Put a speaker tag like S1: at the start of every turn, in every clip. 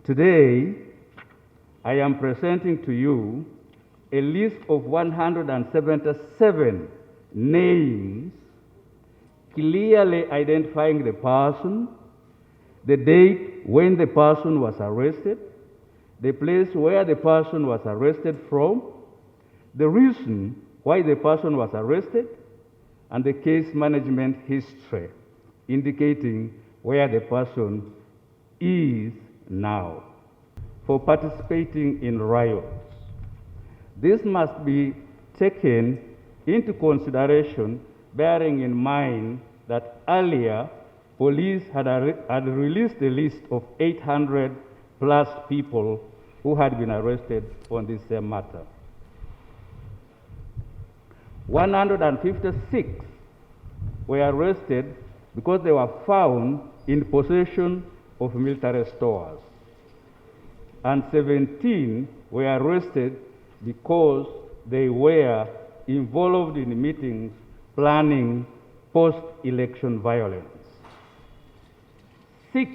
S1: Today, I am presenting to you a list of 177 names clearly identifying the person, the date when the person was arrested, the place where the person was arrested from, the reason why the person was arrested, and the case management history, indicating where the person is now. For participating in riots, this must be taken into consideration, bearing in mind that earlier police had released a list of 800 plus people who had been arrested on this same matter. 156 were arrested because they were found in possession of military stores, and 17 were arrested because they were involved in meetings planning post-election violence. 6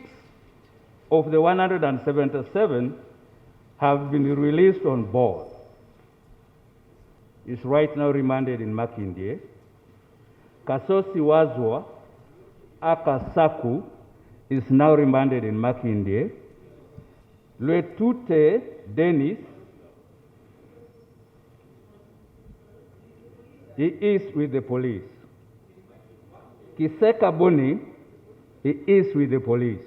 S1: of the 177 have been released on board. Is right now remanded in Makindye. Kasosi Wazwa Akasaku is now remanded in Makindye. Lwetute Dennis, he is with the police. Kiseka Boni, he is with the police.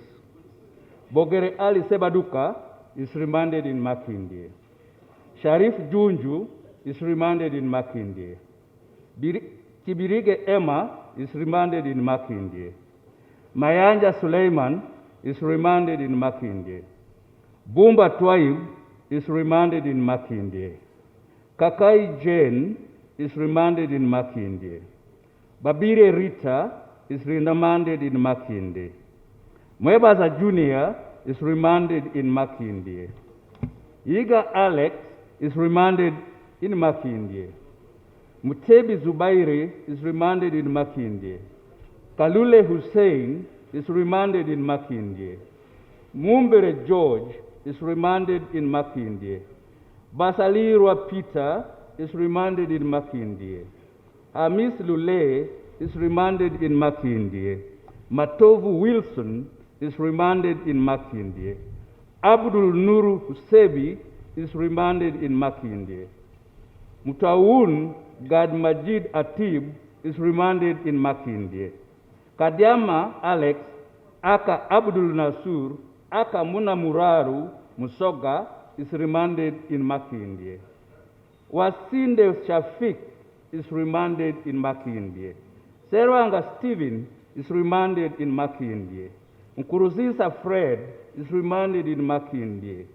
S1: Bogere Ali Sebaduka is remanded in Makindye. Sharif Junju is remanded in Makindye. Kibirige Emma is remanded in Makindye. Mayanja Suleiman is remanded in Makindye. Bumba Twaib is remanded in Makindye. Kakai Jane is remanded in Makindye. Babire Rita is remanded in Makindye. Mwebaza Jr. is remanded in Makindye. Yiga Alex is remanded in Makindye. Mutebi Zubairi is remanded in Makindye. Kalule Hussein is remanded in Makindye. Mumbere George is remanded in Makindye. Basalirwa Peter is remanded in Makindye. Amis Lule is remanded in Makindye. Matovu Wilson is remanded in Makindye. Abdul Nuru Husebi is remanded in Makindye. Mutawun Gad Majid Atib is remanded in Makindye. Kadiama Alex Aka Abdul Nasur Aka Muna Muraru Musoga is remanded in Makindye. Wasinde Shafik is remanded in Makindye. Serwanga Stephen is remanded in Makindye. Nkuruzisa Fred is remanded in Makindye.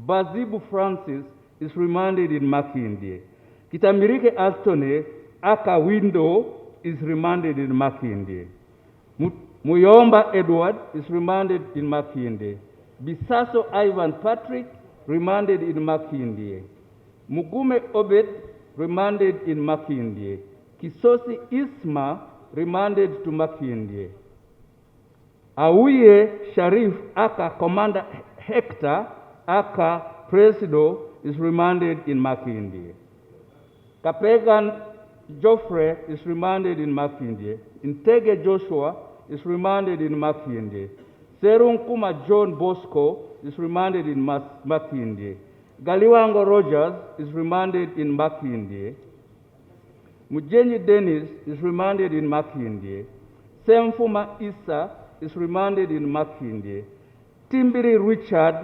S1: Bazibu Francis is remanded in Makindye. Kitamirike Astone Aka Window is remanded in Makindye. Muyomba Edward is remanded in Makindye. Bisaso Ivan Patrick remanded in Makindye. Mugume Obed remanded in Makindye. Kisosi Isma remanded to Makindye. Awuye Sharif Aka Commander Hector Aka Presido is remanded in Makindye. Kapegan Joffrey is remanded in Makindye. Intege Joshua is remanded in Makindye. Serunkuma John Bosco is remanded in Makindye. Galiwango Rogers is remanded in Makindye. Mujenyi Dennis is remanded in Makindye. Semfuma Issa is remanded in Makindye. Timbiri Richard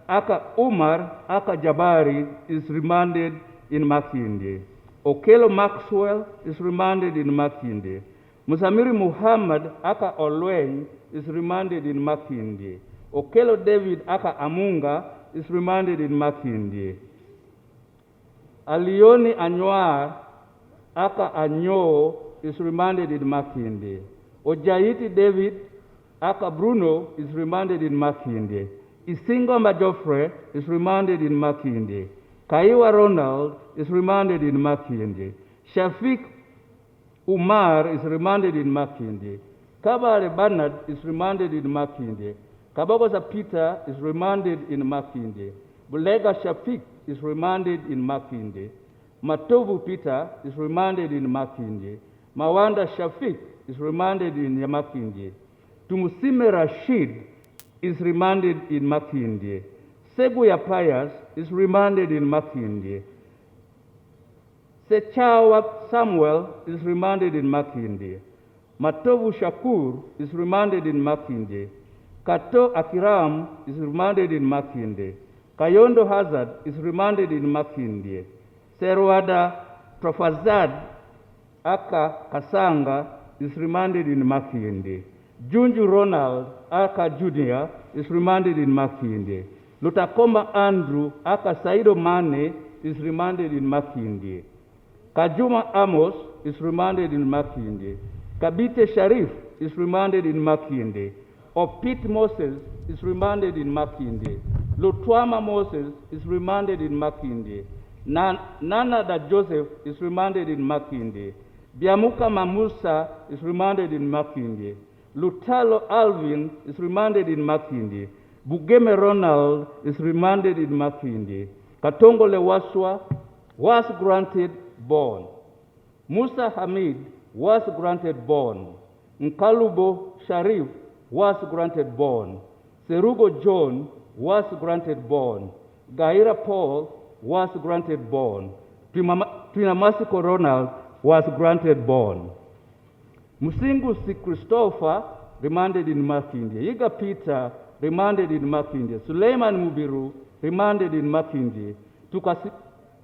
S1: Aka Umar Aka Jabari is remanded in Makindye. Okelo Maxwell is remanded in Makindye. Musamiri Muhammad Aka Olweny is remanded in Makindye. Okelo David Aka Amunga is remanded in Makindye. Alioni Anwar Aka Anyo is remanded in Makindye. Ojaiti David Aka Bruno is remanded in Makindye. Isingomba Joffrey is remanded in Makindye. Kaiwa Ronald is remanded in Makindye. Shafiq Umar is remanded in Makindye. Kabale Bernard is remanded in Makindye. Kabogoza Peter is remanded in Makindye. Bulega Shafik is remanded in Makindye. Matovu Peter is remanded in Makindye. Mawanda Shafik is remanded in Makindye. Tumusime Rashid is remanded in Makindye. Seguya Pius is remanded in Makindye. Sechawa Samuel is remanded in Makindye. Matovu Shakur is remanded in Makindye. Kato Akiram is remanded in Makindye. Kayondo Hazard is remanded in Makindye. Serwada Trofazad Aka Kasanga is remanded in Makindye. Junju Ronald Aka Jr. is remanded in Makindye. Lutakoma Andrew Aka Saido Mane is remanded in Makindye. Kajuma Amos is remanded in Makindye. Kabite Sharif is remanded in Makindye. Opit Moses is remanded in Makindye. Lutwama Moses is remanded in Makindye. Nanada Joseph is remanded in Makindye. Biamuka Mamusa is remanded in Makindye. Lutalo Alvin is remanded in Makindye. Bugeme Ronald is remanded in Makindye. Katongole Waswa was granted bond. Musa Hamid was granted bond. Nkalubo Sharif was granted bond. Serugo John was granted bond. Gaira Paul was granted bond. Twinamasiko Ronald was granted bond. Musingu Si Christopher remanded in Makindye. Yiga Peter remanded in Makindye. Suleiman Mubiru remanded in Makindye.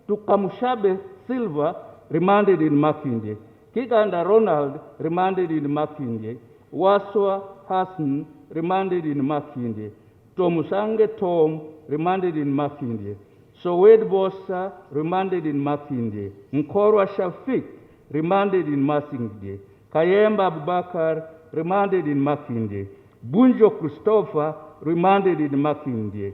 S1: Tukamushabe Silva remanded in Makindye. Kiganda Ronald remanded in Makindye. Waswa Hassan remanded in Makindye. Tomusange Tom remanded in Makindye. Sowed Bosa remanded in Makindye. Nkorwa Shafik remanded in Makindye. Kayemba Abubakar remanded in Makindye. Bunjo Christopher remanded in Makindye.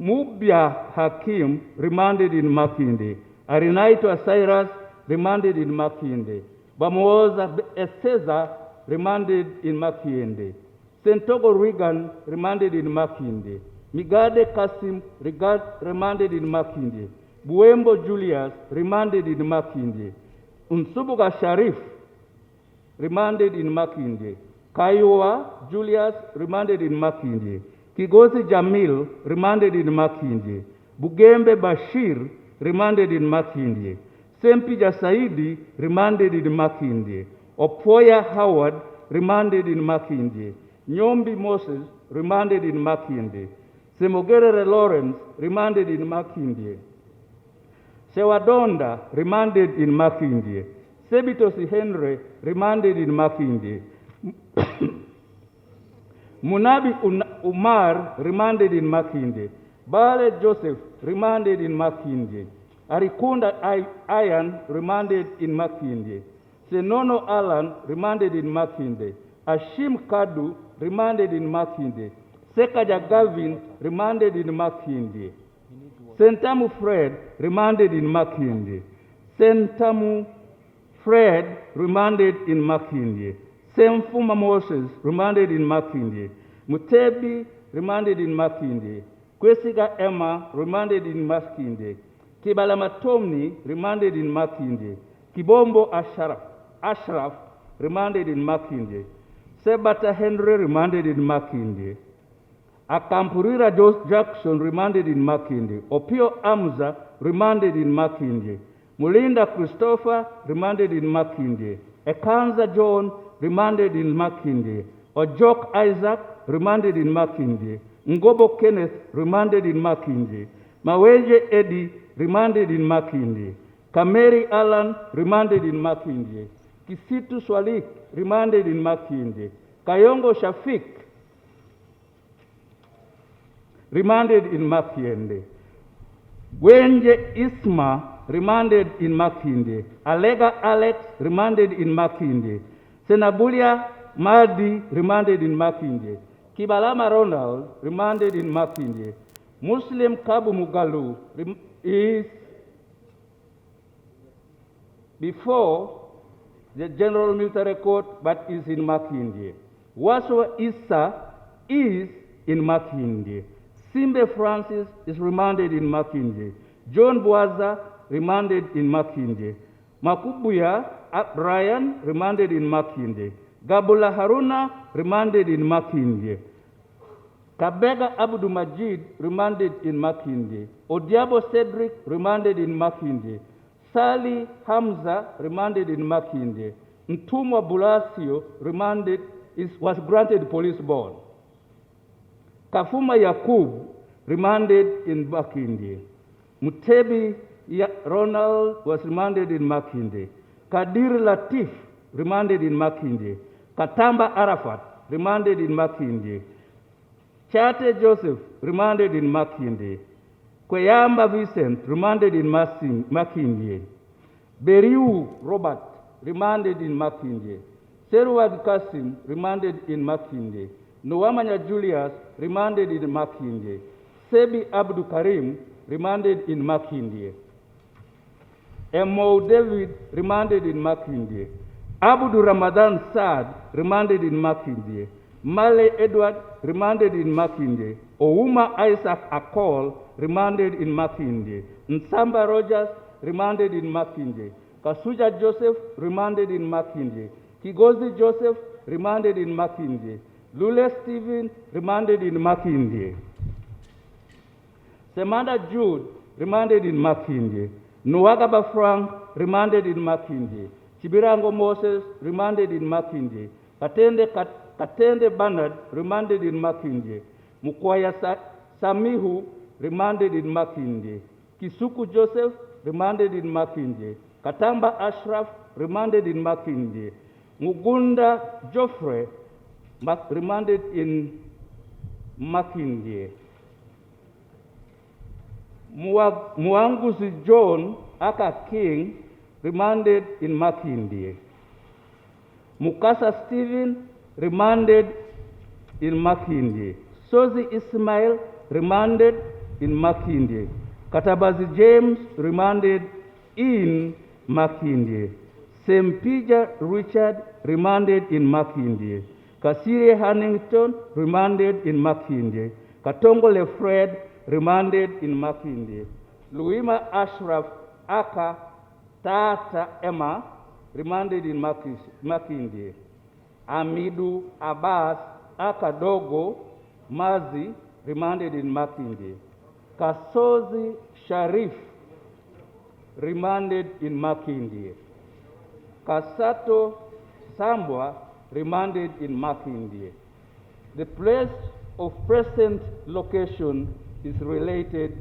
S1: Mubya Hakim remanded in Makindye. Arinaito Cyrus remanded in Makindye. Bamuoza Eseza remanded in Makindye. Sentogo Regan remanded in Makindye. Migade Kasim remanded in Makindye. Buembo Julius remanded in Makindye. Unsubuga Sharif remanded in Makindye. Kaiwa Julius remanded in Makindye. Kigozi Jamil remanded in Makindye. Bugembe Bashir remanded in Makindye. Sempija Saidi remanded in Makindye. Opoya Howard remanded in Makindye. Nyombi Moses remanded in Makindye. Semogerere Lawrence remanded in Makindye. Sewadonda remanded in Makindye. Sebitosi Henry remanded in Makindye. Munabi Umar remanded in Makindye. Bale Joseph remanded in Makindye. Arikunda Ayan remanded in Makindye. Senono Alan remanded in Makindye. Ashim Kadu remanded in Makindye. Sekaja Gavin remanded in Makindye. Sentamu Fred remanded in Makindye. Sentamu Fred remanded in Makindye. Semfuma Moses remanded in Makindye. Mutebi remanded in Makindye. Kwesiga Emma remanded in Makindye. Kibalama Tomni remanded in Makindye. Kibombo Ashraf remanded in Makindye. Sebata Henry remanded in Makindye. Akampurira Jackson remanded in Makindye. Opio Amza remanded in Makindye. Mulinda Christopher remanded in Makindye. Ekanza John remanded in Makindye. Ojok Isaac remanded in Makindye. Ngobo Kenneth remanded in Makindye. Maweje Eddie remanded in Makindye. Kameri Alan remanded in Makindye. Kisitu Swalik remanded in Makindye. Kayongo Shafik remanded in Makindye. Wenje Isma remanded in Makindye. Alega Alex remanded in Makindye. Senabulia Madi remanded in Makindye. Kibalama Ronald remanded in Makindye. Muslim Kabu Mugalu is before the General Military Court but is in Makindye. Waswa Issa is in Makindye. Simbe Francis is remanded in Makindye. John Bwaza remanded in Makindye. Makubuya Brian remanded in Makindye. Gabula Haruna remanded in Makindye. Kabega Abdul Majid remanded in Makindye. Odiabo Cedric remanded in Makindye. Sali Hamza remanded in Makindye. Ntumwa Bulasio was granted police bond. Kafuma Yakub remanded in Makindye. Mutebi Ronald was remanded in Makindye. Kadir Latif remanded in Makindye. Katamba Arafat remanded in Makindye. Chate Joseph remanded in Makindye. Kweyamba Vincent remanded in Makindye. Beriu Robert remanded in Makindye. Seruwag Kasim remanded in Makindye. Noamanya Julius remanded in Makindye. Sebi Abdul Karim remanded in Makindye. Emo David remanded in Makindye. Abdul Ramadan Saad remanded in Makindye. Male Edward remanded in Makindye. Ouma Isaac Akol remanded in Makindye. Nsamba Rogers remanded in Makindye. Kasuja Joseph remanded in Makindye. Kigozi Joseph remanded in Makindye. Lule Stephen remanded in Makindye. Semanda Jude remanded in Makindye. Nuagaba Frank remanded in Makindye. Chibirango Moses remanded in Makindye. Katende Bernard remanded in Makindye. Mukwaya Samihu remanded in Makindye. Kisuku Joseph remanded in Makindye. Katamba Ashraf remanded in Makindye. Mugunda Joffrey remanded in Makindye. Muanguzi John Aka King remanded in Makindye. Mukasa Stephen remanded in Makindye. Sozi Ismail remanded in Makindye. Katabazi James remanded in Makindye. Sempija Richard remanded in Makindye. Kasiri Hannington remanded in Makindye. Katongole Fred remanded in Makindye. Luima Ashraf Aka Tata Emma remanded in Makindye. Amidu Abbas Aka Dogo Mazi remanded in Makindye. Kasozi Sharif remanded in Makindye. Kasato Sambwa remanded in Makindye. The place of present location is related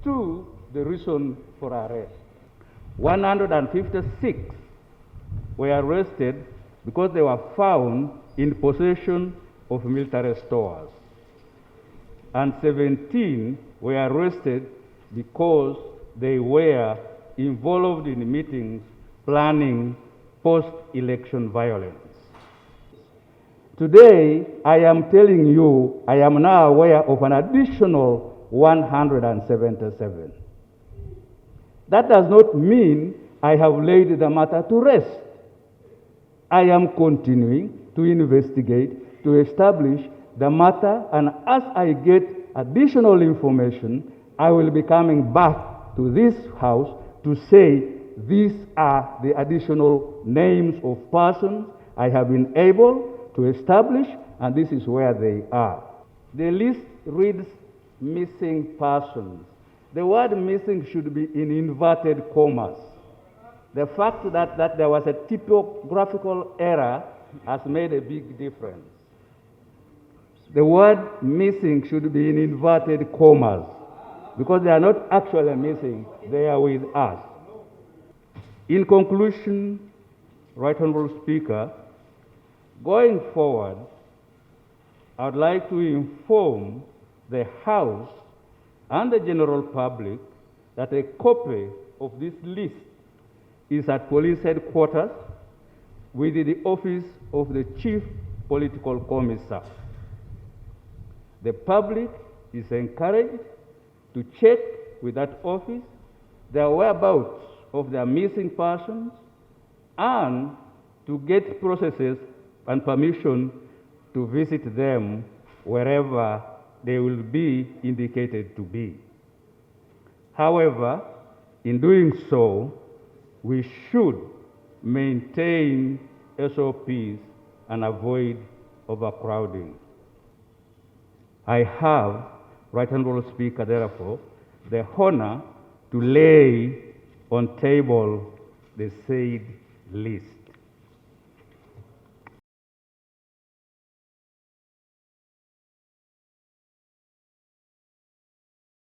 S1: to the reason for arrest. 156 were arrested because they were found in possession of military stores, and 17 were arrested because they were involved in meetings planning post-election violence. Today, I am telling you, I am now aware of an additional 177. That does not mean I have laid the matter to rest. I am continuing to investigate, to establish the matter, and as I get additional information, I will be coming back to this house to say these are the additional names of persons I have been able to establish, and this is where they are. The list reads missing persons. The word missing should be in inverted commas. The fact that there was a typographical error has made a big difference. The word missing should be in inverted commas because they are not actually missing, they are with us. In conclusion, Right Honorable Speaker, going forward, I would like to inform the House and the general public that a copy of this list is at police headquarters with the office of the Chief Political Commissar. The public is encouraged to check with that office the whereabouts of their missing persons and to get processes and permission to visit them wherever they will be indicated to be. However, in doing so, we should maintain SOPs and avoid overcrowding. I have, Right Honorable Speaker, therefore, the honor to lay on table the said list.